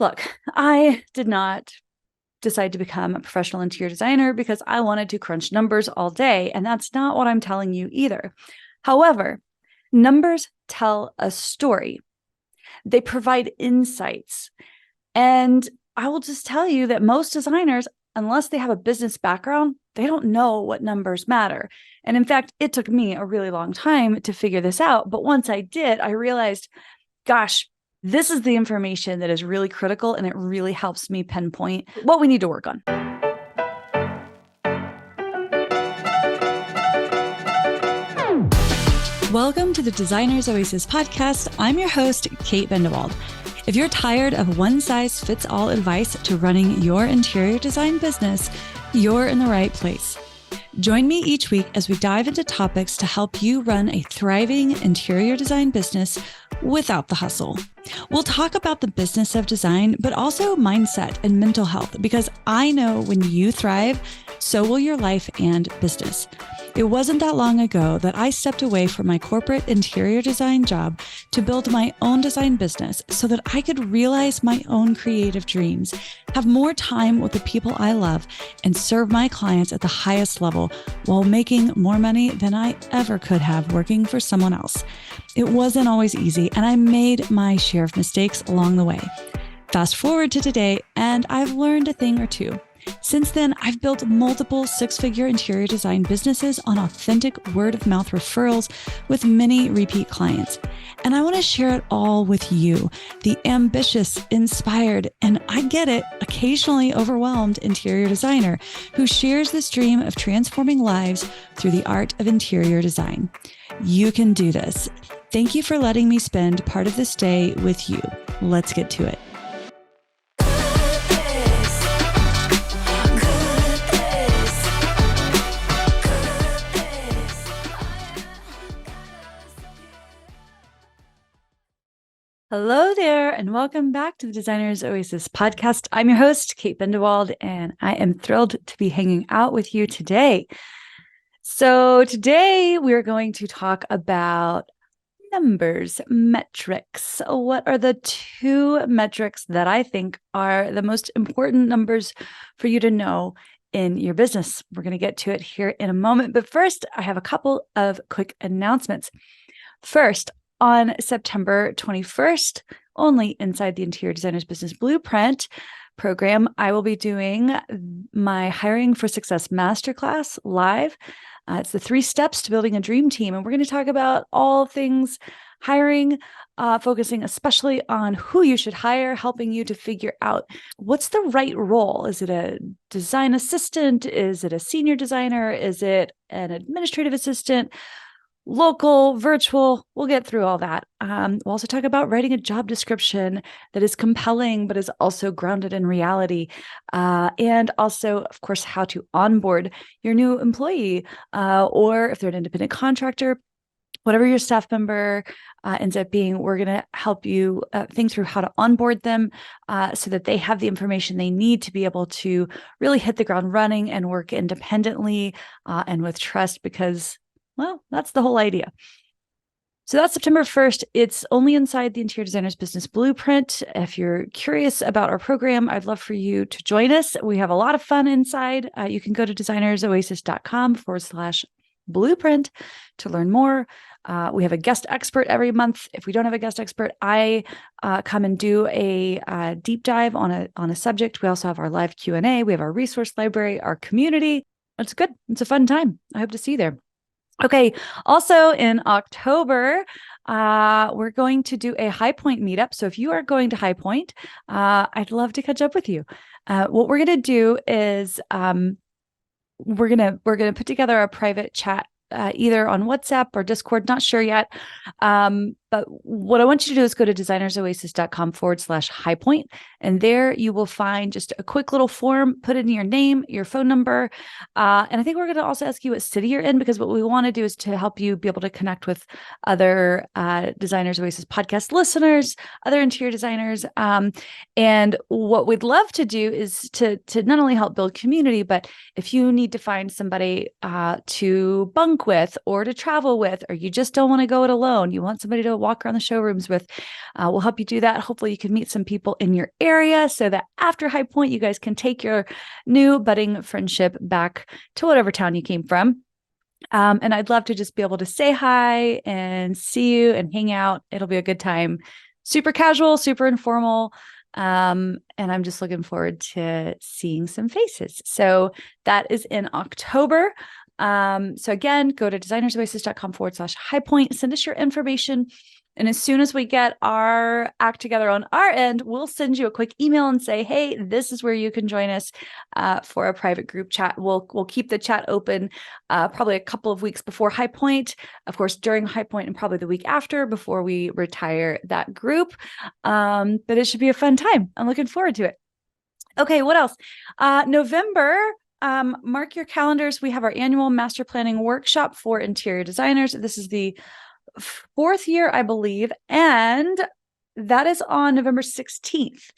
Look, I did not decide to become a professional interior designer because I wanted to crunch numbers all day, and that's not what I'm telling you either. However, numbers tell a story. They provide insights. And I will just tell you that most designers, unless they have a business background, they don't know what numbers matter. And in fact, it took me a really long time to figure this out. But once I did, I realized, gosh, this is the information that is really critical, and it really helps me pinpoint what we need to work on. Welcome to the Designer's Oasis podcast. I'm your host, Kate Bendewald. If you're tired of one-size-fits-all advice to running your interior design business, you're in the right place. Join me each week as we dive into topics to help you run a thriving interior design business without the hustle. We'll talk about the business of design, but also mindset and mental health, because I know when you thrive, so will your life and business. It wasn't that long ago that I stepped away from my corporate interior design job to build my own design business so that I could realize my own creative dreams, have more time with the people I love, and serve my clients at the highest level while making more money than I ever could have working for someone else. It wasn't always easy, and I made my share of mistakes along the way. Fast forward to today, and I've learned a thing or two. Since then, I've built multiple six-figure interior design businesses on authentic word-of-mouth referrals with many repeat clients. And I want to share it all with you, the ambitious, inspired, and I get it, occasionally overwhelmed interior designer who shares this dream of transforming lives through the art of interior design. You can do this. Thank you for letting me spend part of this day with you. Let's get to it. Hello there, and welcome back to the Designer's Oasis podcast. I'm your host, Kate Bendewald, and I am thrilled to be hanging out with you today. So today we're going to talk about numbers, metrics. What are the two metrics that I think are the most important numbers for you to know in your business? We're going to get to it here in a moment, but first I have a couple of quick announcements. First, on September 21st, only inside the Interior Designers Business Blueprint program, I will be doing my Hiring for Success Masterclass live. It's the 3 steps to building a dream team. And we're going to talk about all things hiring, focusing especially on who you should hire, helping you to figure out what's the right role. Is it a design assistant? Is it a senior designer? Is it an administrative assistant? Local, virtual, we'll get through all that. We'll also talk about writing a job description that is compelling, but is also grounded in reality. And also, of course, how to onboard your new employee, or if they're an independent contractor, whatever your staff member ends up being, we're going to help you think through how to onboard them so that they have the information they need to be able to really hit the ground running and work independently and with trust, because well, that's the whole idea. So that's September 1st. It's only inside the Interior Designers Business Blueprint. If you're curious about our program, I'd love for you to join us. We have a lot of fun inside. You can go to designersoasis.com/blueprint to learn more. We have a guest expert every month. If we don't have a guest expert, I come and do a deep dive on a subject. We also have our live Q&A. We have our resource library, our community. It's good. It's a fun time. I hope to see you there. Okay. Also in October, we're going to do a High Point meetup. So if you are going to High Point, I'd love to catch up with you. What we're going to do is we're going to put together a private chat, either on WhatsApp or Discord, not sure yet. But what I want you to do is go to designersoasis.com/highpoint. And there you will find just a quick little form, put in your name, your phone number. And I think we're going to also ask you what city you're in, because what we want to do is to help you be able to connect with other Designers Oasis podcast listeners, other interior designers. And what we'd love to do is to not only help build community, but if you need to find somebody to bunk with or to travel with, or you just don't want to go it alone, you want somebody to walk around the showrooms with. We'll help you do that. Hopefully you can meet some people in your area so that after High Point, you guys can take your new budding friendship back to whatever town you came from. And I'd love to just be able to say hi and see you and hang out. It'll be a good time. Super casual, super informal. And I'm just looking forward to seeing some faces. So that is in October. So again, go to designersoasis.com/High Point, send us your information. And as soon as we get our act together on our end, we'll send you a quick email and say, hey, this is where you can join us for a private group chat. We'll keep the chat open probably a couple of weeks before High Point, of course, during High Point, and probably the week after before we retire that group. But it should be a fun time. I'm looking forward to it. Okay, what else? November. Mark your calendars. We have our annual master planning workshop for interior designers. This is the 4th year, I believe, and that is on November 16th.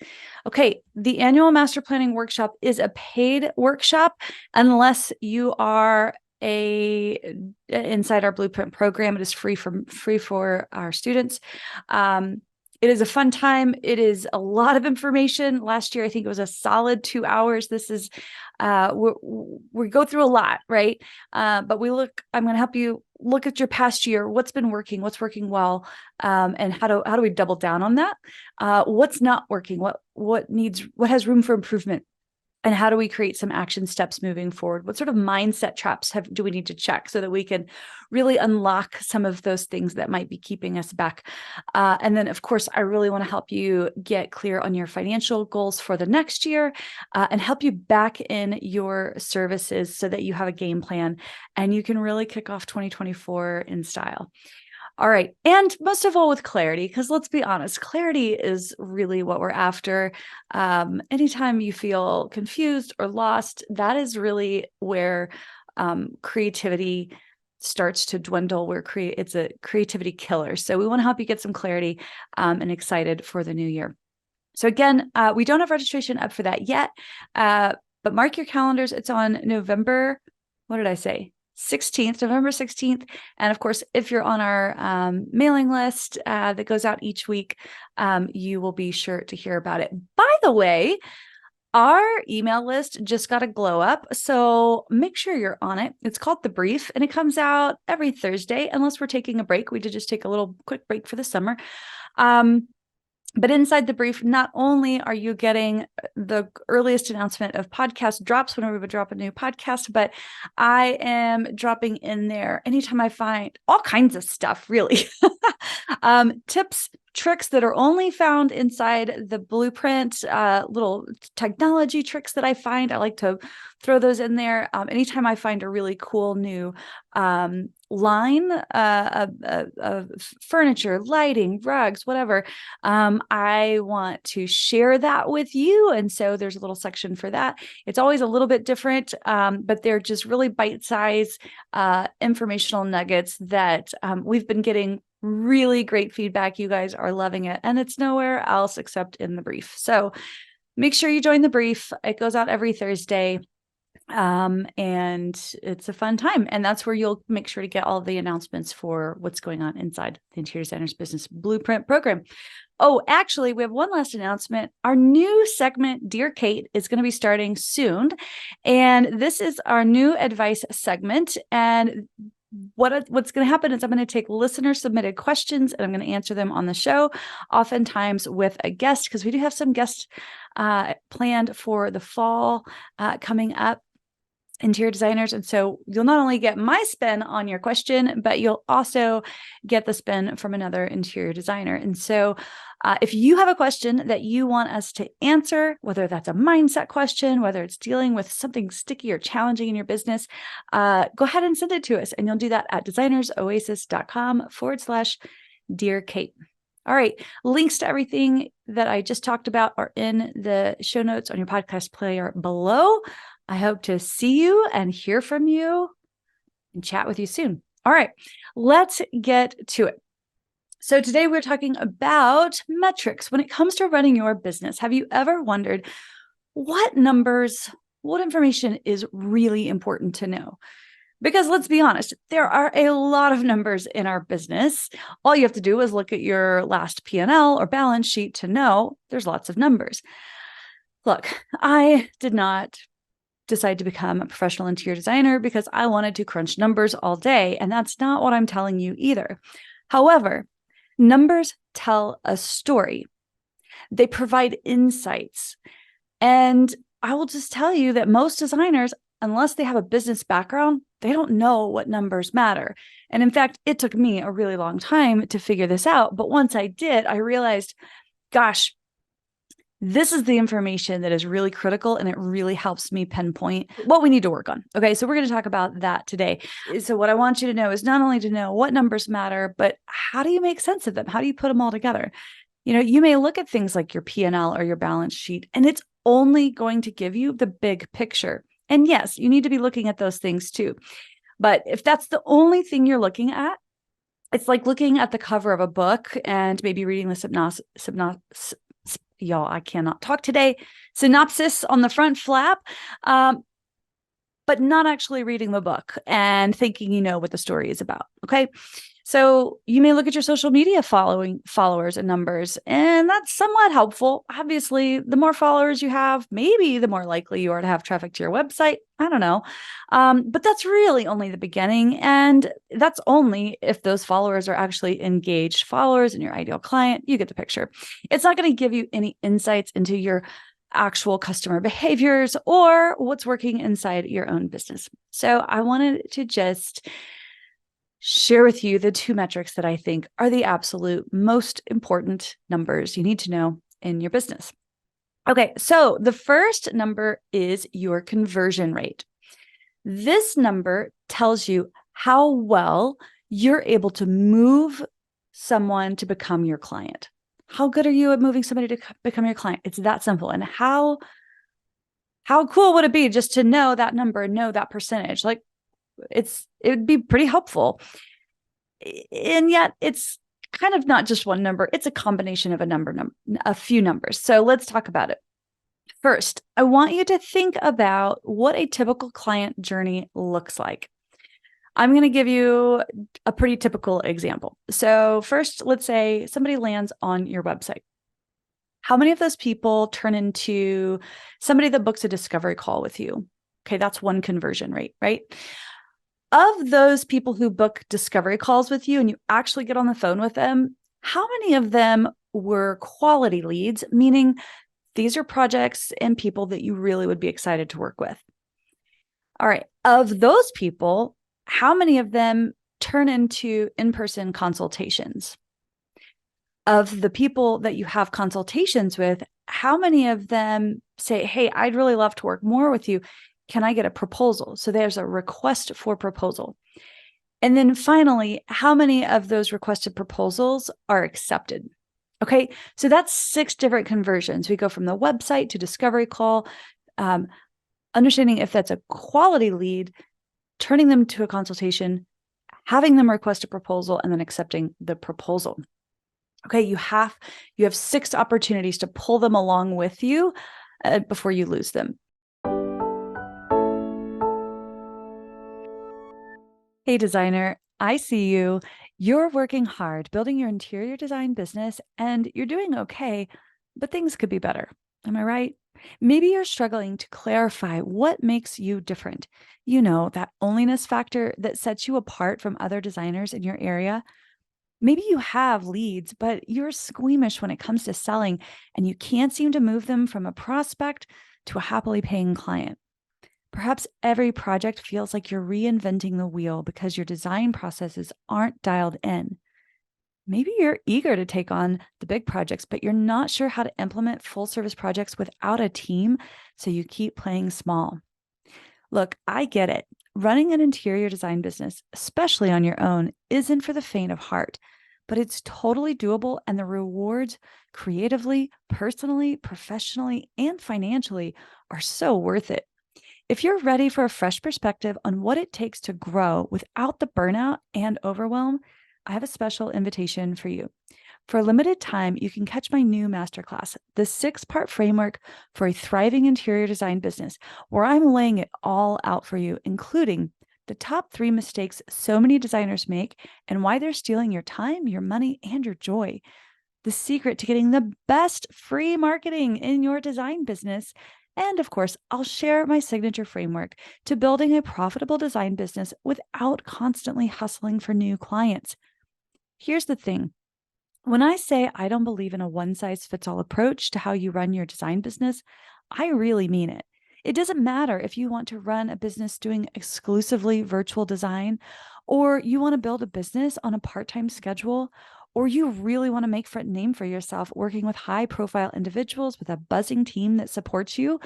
Okay, the annual master planning workshop is a paid workshop unless you are inside our Blueprint program. It is free for our students. It is a fun time. It is a lot of information. Last year, I think it was a solid 2 hours. This is, we go through a lot, right? But I'm going to help you look at your past year. What's been working? What's working well? And how do we double down on that? What's not working? What has room for improvement? And how do we create some action steps moving forward? What sort of mindset traps do we need to check so that we can really unlock some of those things that might be keeping us back? And then, of course, I really want to help you get clear on your financial goals for the next year and help you back in your services so that you have a game plan and you can really kick off 2024 in style. All right. And most of all with clarity, because let's be honest, clarity is really what we're after. Anytime you feel confused or lost, that is really where creativity starts to dwindle, where it's a creativity killer. So we want to help you get some clarity and excited for the new year. So again, we don't have registration up for that yet, but mark your calendars. It's on November, what did I say? November 16th. And of course, if you're on our mailing list that goes out each week, you will be sure to hear about it. By the way, our email list just got a glow up, so make sure you're on it. It's called The Brief, and it comes out every Thursday, unless we're taking a break. We did just take a little quick break for the summer. But inside The Brief, not only are you getting the earliest announcement of podcast drops whenever we drop a new podcast, but I am dropping in there anytime I find all kinds of stuff, really. Tips, tricks that are only found inside the Blueprint, little technology tricks that I find. I like to throw those in there. Anytime I find a really cool new line of furniture, lighting, rugs, whatever, I want to share that with you. And so there's a little section for that. It's always a little bit different, but they're just really bite-sized informational nuggets that we've been getting really great feedback. You guys are loving it, and it's nowhere else except in The Brief. So make sure you join The Brief. It goes out every Thursday. And it's a fun time. And that's where you'll make sure to get all of the announcements for what's going on inside the Interior Designers Business Blueprint program. Oh, actually, we have one last announcement. Our new segment, Dear Kate, is going to be starting soon. And this is our new advice segment. And what's going to happen is I'm going to take listener submitted questions and I'm going to answer them on the show, oftentimes with a guest, because we do have some guests planned for the fall coming up, interior designers. And so you'll not only get my spin on your question, but you'll also get the spin from another interior designer. And so if you have a question that you want us to answer, whether that's a mindset question, whether it's dealing with something sticky or challenging in your business, go ahead and send it to us. And you'll do that at designersoasis.com/Dear Kate. All right. Links to everything that I just talked about are in the show notes on your podcast player below. I hope to see you and hear from you and chat with you soon. All right, let's get to it. So today we're talking about metrics when it comes to running your business. Have you ever wondered what numbers, what information is really important to know? Because let's be honest, there are a lot of numbers in our business. All you have to do is look at your last P&L or balance sheet to know there's lots of numbers. Look, I did not decide to become a professional interior designer because I wanted to crunch numbers all day. And that's not what I'm telling you either. However, numbers tell a story. They provide insights. And I will just tell you that most designers, unless they have a business background, they don't know what numbers matter. And in fact, it took me a really long time to figure this out. But once I did, I realized, gosh, this is the information that is really critical, and it really helps me pinpoint what we need to work on. Okay, so we're going to talk about that today. So what I want you to know is not only to know what numbers matter, but how do you make sense of them? How do you put them all together? You may look at things like your P&L or your balance sheet, and it's only going to give you the big picture. And yes, you need to be looking at those things too. But if that's the only thing you're looking at, it's like looking at the cover of a book and maybe reading the y'all, I cannot talk today, synopsis on the front flap, but not actually reading the book and thinking you know what the story is about. Okay. So you may look at your social media followers and numbers, and that's somewhat helpful. Obviously, the more followers you have, maybe the more likely you are to have traffic to your website. I don't know. But that's really only the beginning. And that's only if those followers are actually engaged followers and your ideal client. You get the picture. It's not going to give you any insights into your actual customer behaviors or what's working inside your own business. So I wanted to just share with you the two metrics that I think are the absolute most important numbers you need to know in your business. Okay, so the first number is your conversion rate. This number tells you how well you're able to move someone to become your client. How good are you at moving somebody to become your client? It's that simple. And how cool would it be just to know that number, know that percentage? Like, it would be pretty helpful. And yet it's kind of not just one number. It's a combination of a few numbers. So let's talk about it. First, I want you to think about what a typical client journey looks like. I'm going to give you a pretty typical example. So first, let's say somebody lands on your website. How many of those people turn into somebody that books a discovery call with you? Okay, that's one conversion rate, right? Of those people who book discovery calls with you and you actually get on the phone with them, how many of them were quality leads, meaning these are projects and people that you really would be excited to work with? All right. Of those people, how many of them turn into in-person consultations? Of the people that you have consultations with, how many of them say, hey, I'd really love to work more with you. Can I get a proposal? So there's a request for proposal. And then finally, how many of those requested proposals are accepted? Okay, so that's 6 different conversions. We go from the website to discovery call, understanding if that's a quality lead, turning them to a consultation, having them request a proposal, and then accepting the proposal. Okay, you have 6 opportunities to pull them along with you before you lose them. Hey, designer, I see you. You're working hard building your interior design business, and you're doing okay, but things could be better. Am I right? Maybe you're struggling to clarify what makes you different. You know, that onlyness factor that sets you apart from other designers in your area. Maybe you have leads, but you're squeamish when it comes to selling, and you can't seem to move them from a prospect to a happily paying client. Perhaps every project feels like you're reinventing the wheel because your design processes aren't dialed in. Maybe you're eager to take on the big projects, but you're not sure how to implement full service projects without a team, so you keep playing small. Look, I get it. Running an interior design business, especially on your own, isn't for the faint of heart, but it's totally doable, and the rewards creatively, personally, professionally, and financially are so worth it. If you're ready for a fresh perspective on what it takes to grow without the burnout and overwhelm, I have a special invitation for you. For a limited time, you can catch my new masterclass, the 6-part framework for a thriving interior design business, where I'm laying it all out for you, including the top 3 mistakes so many designers make and why they're stealing your time, your money, and your joy. The secret to getting the best free marketing in your design business. And of course, I'll share my signature framework to building a profitable design business without constantly hustling for new clients. Here's the thing. When I say I don't believe in a one-size-fits-all approach to how you run your design business, I really mean it. It doesn't matter if you want to run a business doing exclusively virtual design, or you want to build a business on a part-time schedule, or you really want to make a name for yourself working with high-profile individuals with a buzzing team that supports you.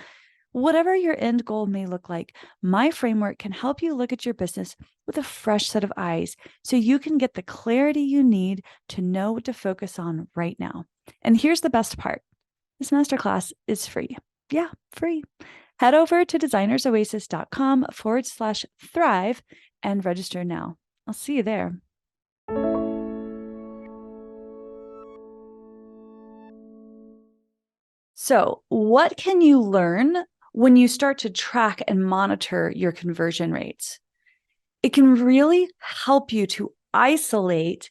Whatever your end goal may look like, my framework can help you look at your business with a fresh set of eyes so you can get the clarity you need to know what to focus on right now. And here's the best part. This masterclass is free. Yeah, free. Head over to designersoasis.com/thrive and register now. I'll see you there. So, what can you learn when you start to track and monitor your conversion rates? It can really help you to isolate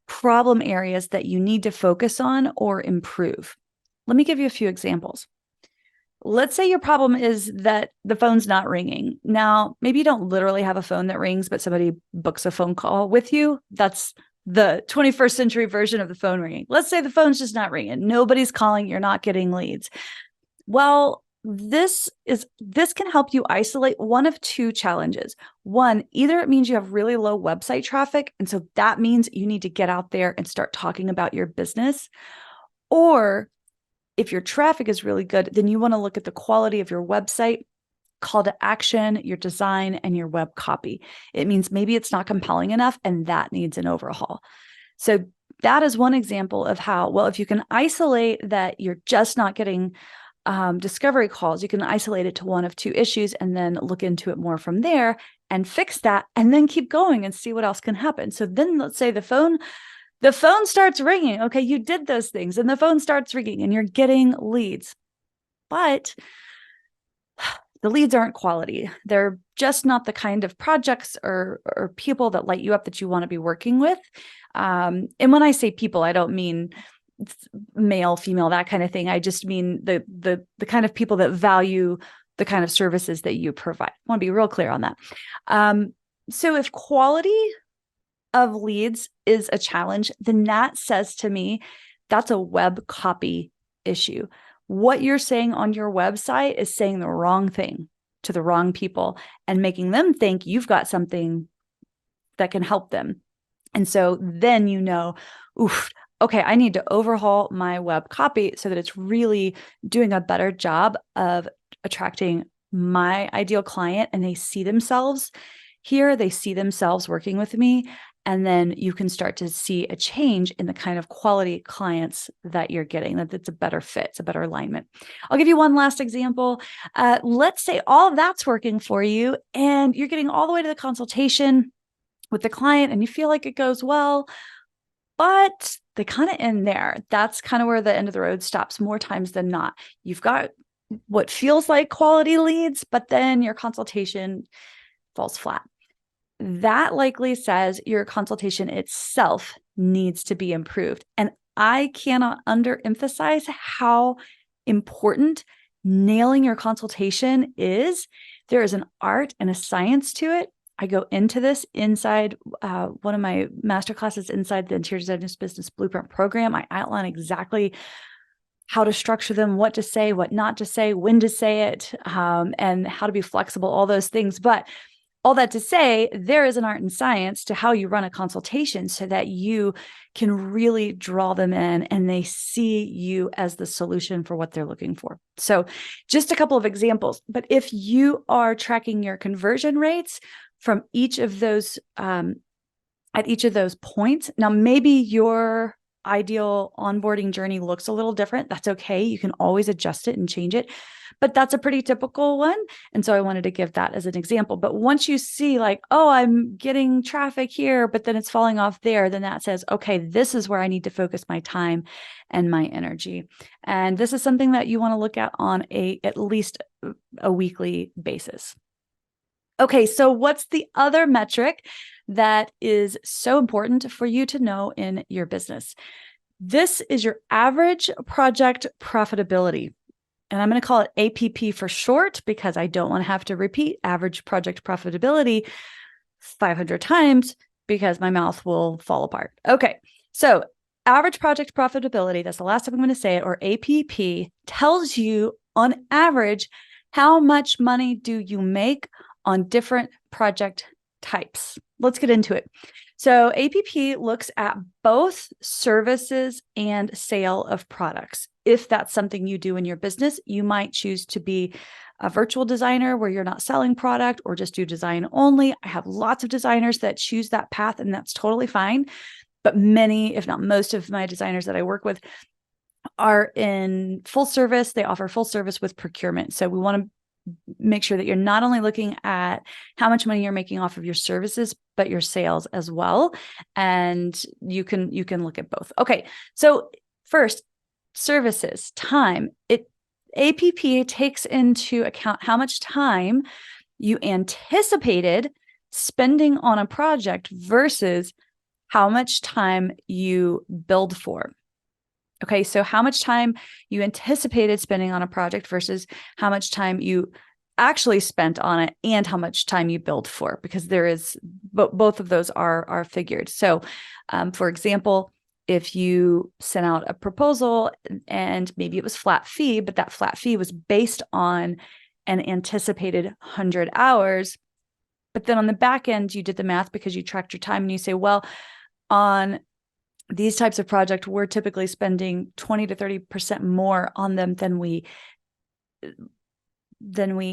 problem areas that you need to focus on or improve. Let me give you a few examples. Let's say your problem is that the phone's not ringing. Now, maybe you don't literally have a phone that rings, but somebody books a phone call with you. That's the 21st century version of the phone ringing. Let's say the phone's just not ringing. Nobody's calling. You're not getting leads. Well, this can help you isolate one of 2 challenges. One, either it means you have really low website traffic, and so that means you need to get out there and start talking about your business. Or if your traffic is really good, then you want to look at the quality of your website, call to action, your design, and your web copy. It means maybe it's not compelling enough and that needs an overhaul. So that is one example of how, well, if you can isolate that you're just not getting discovery calls, you can isolate it to one of 2 issues and then look into it more from there and fix that and then keep going and see what else can happen. So then let's say the phone starts ringing. Okay, you did those things and the phone starts ringing and you're getting leads. But the leads aren't quality. They're just not the kind of projects or people that light you up that you want to be working with. And when I say people, I don't mean male, female, that kind of thing. I just mean the kind of people that value the kind of services that you provide. I want to be real clear on that. So if quality of leads is a challenge, then that says to me, that's a web copy issue. What you're saying on your website is saying the wrong thing to the wrong people and making them think you've got something that can help them. And so then you know, oof, okay, I need to overhaul my web copy so that it's really doing a better job of attracting my ideal client and they see themselves here, they see themselves working with me. And then you can start to see a change in the kind of quality clients that you're getting, that it's a better fit, it's a better alignment. I'll give you one last example. Let's say all of that's working for you and you're getting all the way to the consultation with the client and you feel like it goes well, but they kind of end there. That's kind of where the end of the road stops more times than not. You've got what feels like quality leads, but then your consultation falls flat. That likely says your consultation itself needs to be improved. And I cannot underemphasize how important nailing your consultation is. There is an art and a science to it. I go into this inside one of my masterclasses inside the Interior Designers Business Blueprint program. I outline exactly how to structure them, what to say, what not to say, when to say it, and how to be flexible, all those things. But all that to say, there is an art and science to how you run a consultation so that you can really draw them in and they see you as the solution for what they're looking for. So just a couple of examples, but if you are tracking your conversion rates from each of those, at each of those points, now maybe your ideal onboarding journey looks a little different. That's okay. You can always adjust it and change it, but that's a pretty typical one. And so I wanted to give that as an example. But once you see like, oh, I'm getting traffic here, but then it's falling off there, then that says, okay, this is where I need to focus my time and my energy. And this is something that you want to look at on at least a weekly basis. Okay, so what's the other metric that is so important for you to know in your business? This is your average project profitability. And I'm going to call it APP for short because I don't want to have to repeat average project profitability 500 times because my mouth will fall apart. Okay, so average project profitability, that's the last time I'm going to say it, or APP, tells you on average how much money do you make on different project types. Let's get into it. So APP looks at both services and sale of products. If that's something you do in your business, you might choose to be a virtual designer where you're not selling product or just do design only. I have lots of designers that choose that path, and that's totally fine. But many, if not most of my designers that I work with are in full service. They offer full service with procurement. So we want to make sure that you're not only looking at how much money you're making off of your services, but your sales as well. And you can look at both. Okay. So first, services, time. APP takes into account how much time you anticipated spending on a project versus how much time you billed for. Okay, so how much time you anticipated spending on a project versus how much time you actually spent on it and how much time you billed for, because there is both of those are figured. So, for example, if you sent out a proposal and maybe it was flat fee, but that flat fee was based on an anticipated 100 hours, but then on the back end, you did the math because you tracked your time and you say, well, on these types of projects, we're typically spending 20 to 30% more on them than we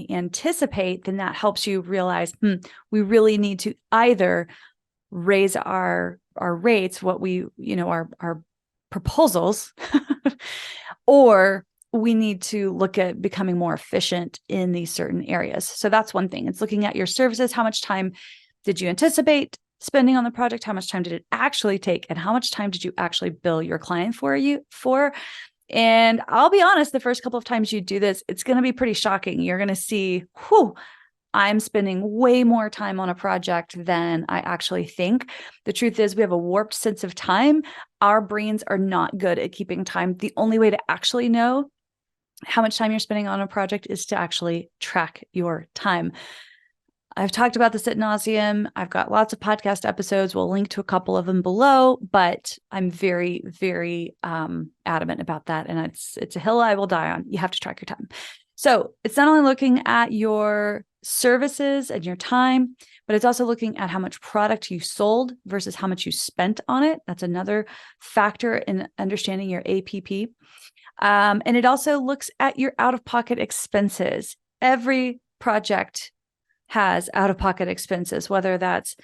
anticipate, then that helps you realize we really need to either raise our rates, what we, our proposals, or we need to look at becoming more efficient in these certain areas. So that's one thing. It's looking at your services. How much time did you anticipate spending on the project? How much time did it actually take? And how much time did you actually bill your client for? And I'll be honest, the first couple of times you do this, it's going to be pretty shocking. You're going to see, I'm spending way more time on a project than I actually think. The truth is, we have a warped sense of time. Our brains are not good at keeping time. The only way to actually know how much time you're spending on a project is to actually track your time. I've talked about this ad nauseum. I've got lots of podcast episodes. We'll link to a couple of them below, but I'm very, very adamant about that. And it's a hill I will die on. You have to track your time. So it's not only looking at your services and your time, but it's also looking at how much product you sold versus how much you spent on it. That's another factor in understanding your APP. And it also looks at your out-of-pocket expenses. Every project has out-of-pocket expenses, whether that's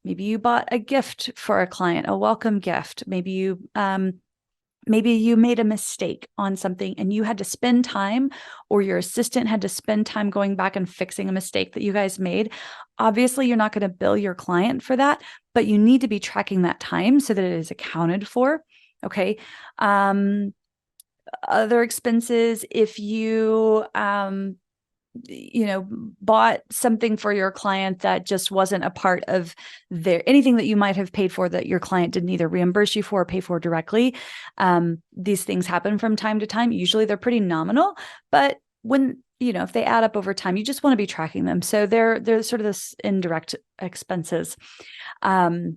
maybe you bought a gift for a client, a welcome gift. Maybe you made a mistake on something and you had to spend time, or your assistant had to spend time going back and fixing a mistake that you guys made. Obviously, you're not going to bill your client for that, but you need to be tracking that time so that it is accounted for. Okay. Other expenses, if you bought something for your client that just wasn't a part of anything that you might have paid for that your client didn't either reimburse you for or pay for directly. These things happen from time to time. Usually they're pretty nominal, but when, if they add up over time, you just want to be tracking them. So they're sort of this indirect expenses. So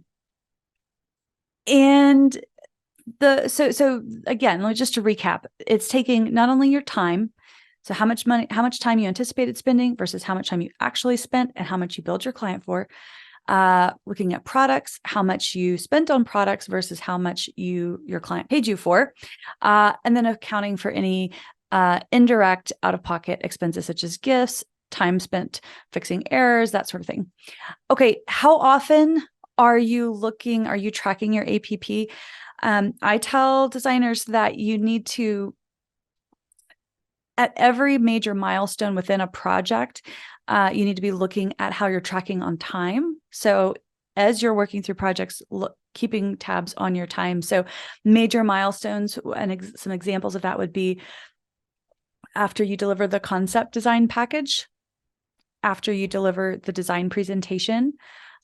again, just to recap, it's taking not only your time, so how much time you anticipated spending versus how much time you actually spent and how much you billed your client for. Looking at products, how much you spent on products versus how much your client paid you for. And then accounting for any indirect out-of-pocket expenses such as gifts, time spent fixing errors, that sort of thing. Okay, how often are you tracking your APP? I tell designers that you need to, at every major milestone within a project, you need to be looking at how you're tracking on time. So as you're working through projects, keeping tabs on your time. So major milestones, and some examples of that would be after you deliver the concept design package, after you deliver the design presentation,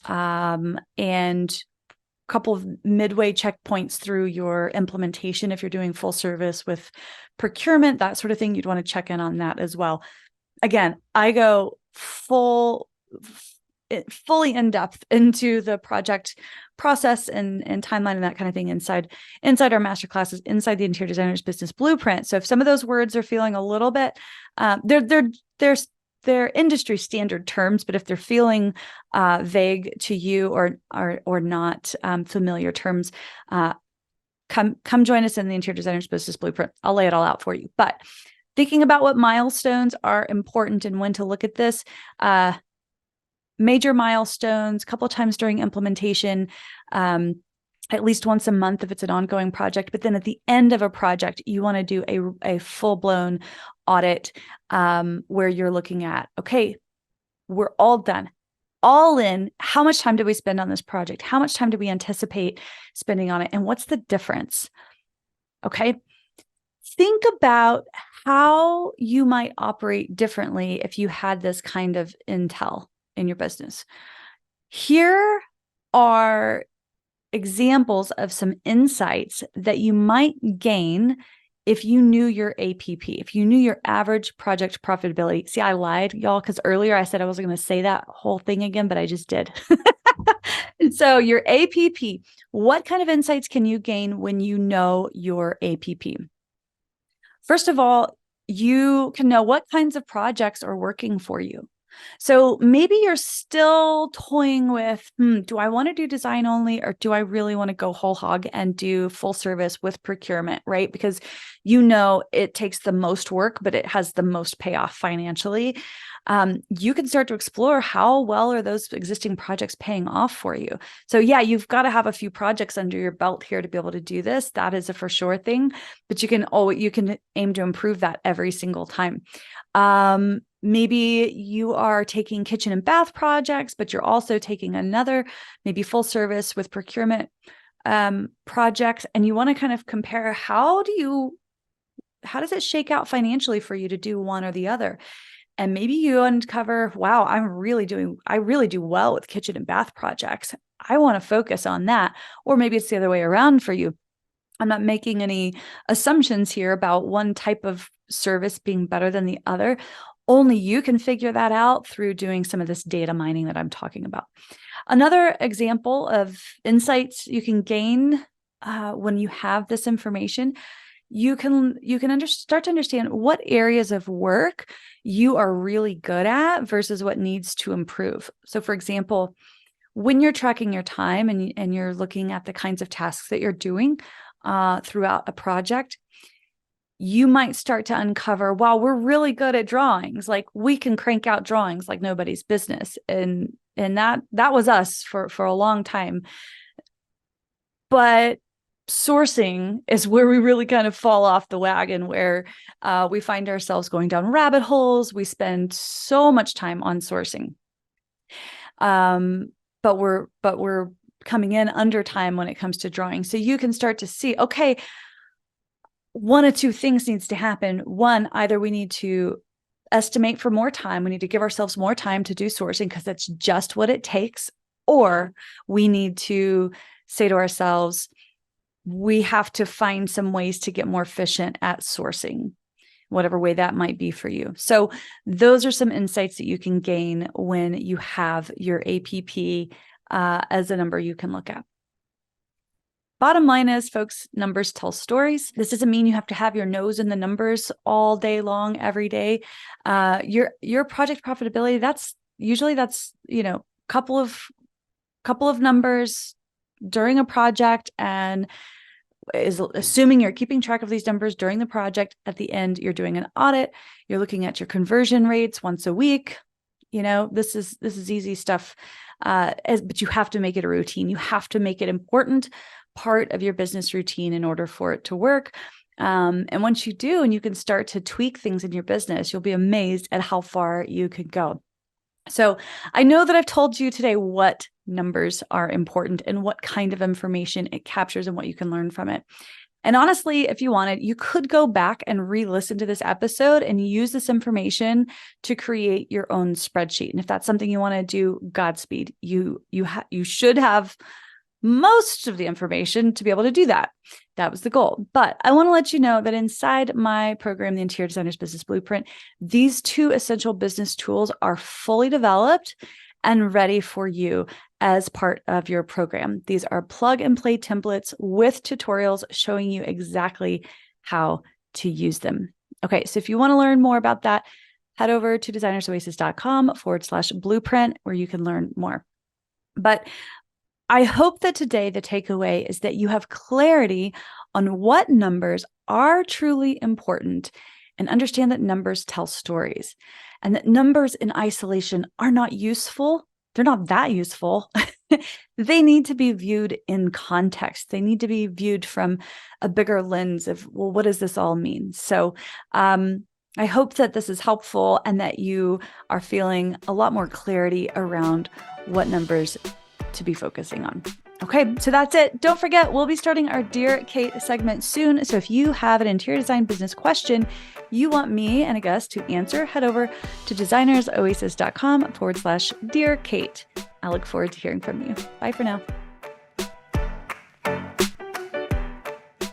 and a couple of midway checkpoints through your implementation. If you're doing full service with procurement, that sort of thing, you'd want to check in on that as well. Again, I go fully in depth into the project process and timeline and that kind of thing inside our master classes, inside the Interior Designer's Business Blueprint. So if some of those words are feeling a little bit, they're industry standard terms, but if they're feeling vague to you or not familiar terms, come join us in the Interior Designer's Business Blueprint. I'll lay it all out for you. But thinking about what milestones are important and when to look at this, major milestones, a couple of times during implementation, at least once a month if it's an ongoing project. But then at the end of a project, you want to do a full-blown audit where you're looking at, okay, we're all done, all in. How much time did we spend on this project? How much time do we anticipate spending on it? And what's the difference? Okay. Think about how you might operate differently if you had this kind of intel in your business. Here are examples of some insights that you might gain if you knew your APP, if you knew your average project profitability. See, I lied, y'all, because earlier I said I wasn't going to say that whole thing again, but I just did. And so your APP, what kind of insights can you gain when you know your APP? First of all, you can know what kinds of projects are working for you. So maybe you're still toying with, do I want to do design only, or do I really want to go whole hog and do full service with procurement, right? Because you know it takes the most work, but it has the most payoff financially. You can start to explore how well are those existing projects paying off for you. So yeah, you've got to have a few projects under your belt here to be able to do this. That is a for sure thing, but you can aim to improve that every single time. Maybe you are taking kitchen and bath projects, but you're also taking another, maybe full service with procurement projects, and you want to kind of compare how does it shake out financially for you to do one or the other? And maybe you uncover, wow, I really do well with kitchen and bath projects. I want to focus on that. Or maybe it's the other way around for you. I'm not making any assumptions here about one type of service being better than the other. Only you can figure that out through doing some of this data mining that I'm talking about. Another example of insights you can gain when you have this information, you can start to understand what areas of work you are really good at versus what needs to improve. So for example, when you're tracking your time and you're looking at the kinds of tasks that you're doing throughout a project, you might start to uncover, wow, we're really good at drawings. Like we can crank out drawings like nobody's business. And that was us for a long time. But sourcing is where we really kind of fall off the wagon, where we find ourselves going down rabbit holes. We spend so much time on sourcing. But we're coming in under time when it comes to drawing. So you can start to see, okay, one of two things needs to happen. One, either we need to estimate for more time. We need to give ourselves more time to do sourcing because that's just what it takes. Or we need to say to ourselves, we have to find some ways to get more efficient at sourcing, whatever way that might be for you. So those are some insights that you can gain when you have your APP as a number you can look at. Bottom line is, folks, numbers tell stories. This doesn't mean you have to have your nose in the numbers all day long, every day. Your project profitability, that's couple of numbers during a project, and is assuming you're keeping track of these numbers during the project. At the end, you're doing an audit. You're looking at your conversion rates once a week. This is easy stuff. But you have to make it a routine. You have to make it important part of your business routine in order for it to work. And once you do, and you can start to tweak things in your business, you'll be amazed at how far you could go. So I know that I've told you today what numbers are important and what kind of information it captures and what you can learn from it. And honestly, if you wanted, you could go back and re-listen to this episode and use this information to create your own spreadsheet. And if that's something you want to do, Godspeed. You should have most of the information to be able to do that. That was the goal. But I want to let you know that inside my program, the Interior Designer's Business Blueprint, these 2 essential business tools are fully developed and ready for you as part of your program. These are plug and play templates with tutorials showing you exactly how to use them. Okay, so if you want to learn more about that, head over to designersoasis.com/blueprint where you can learn more. But I hope that today the takeaway is that you have clarity on what numbers are truly important and understand that numbers tell stories and that numbers in isolation are not useful. They're not that useful. They need to be viewed in context. They need to be viewed from a bigger lens of, well, what does this all mean? So I hope that this is helpful and that you are feeling a lot more clarity around what numbers to be focusing on. Okay, so that's it. Don't forget, we'll be starting our Dear Kate segment soon. So if you have an interior design business question you want me and a guest to answer, head over to designersoasis.com/Dear Kate. I look forward to hearing from you. Bye for now.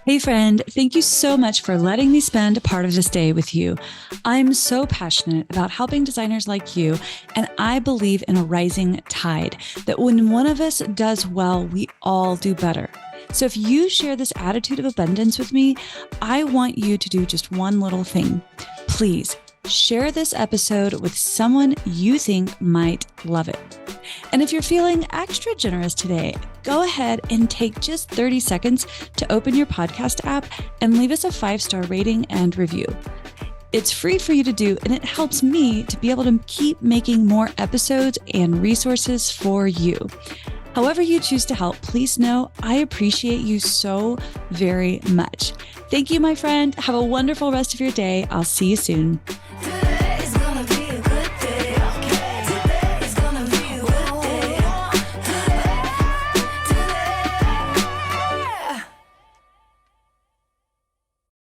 Hey friend, thank you so much for letting me spend a part of this day with you. I'm so passionate about helping designers like you, and I believe in a rising tide, that when one of us does well, we all do better. So if you share this attitude of abundance with me, I want you to do just one little thing. Please share this episode with someone you think might love it. And if you're feeling extra generous today, go ahead and take just 30 seconds to open your podcast app and leave us a 5-star rating and review. It's free for you to do, and it helps me to be able to keep making more episodes and resources for you. However you choose to help, please know I appreciate you so very much. Thank you, my friend. Have a wonderful rest of your day. I'll see you soon.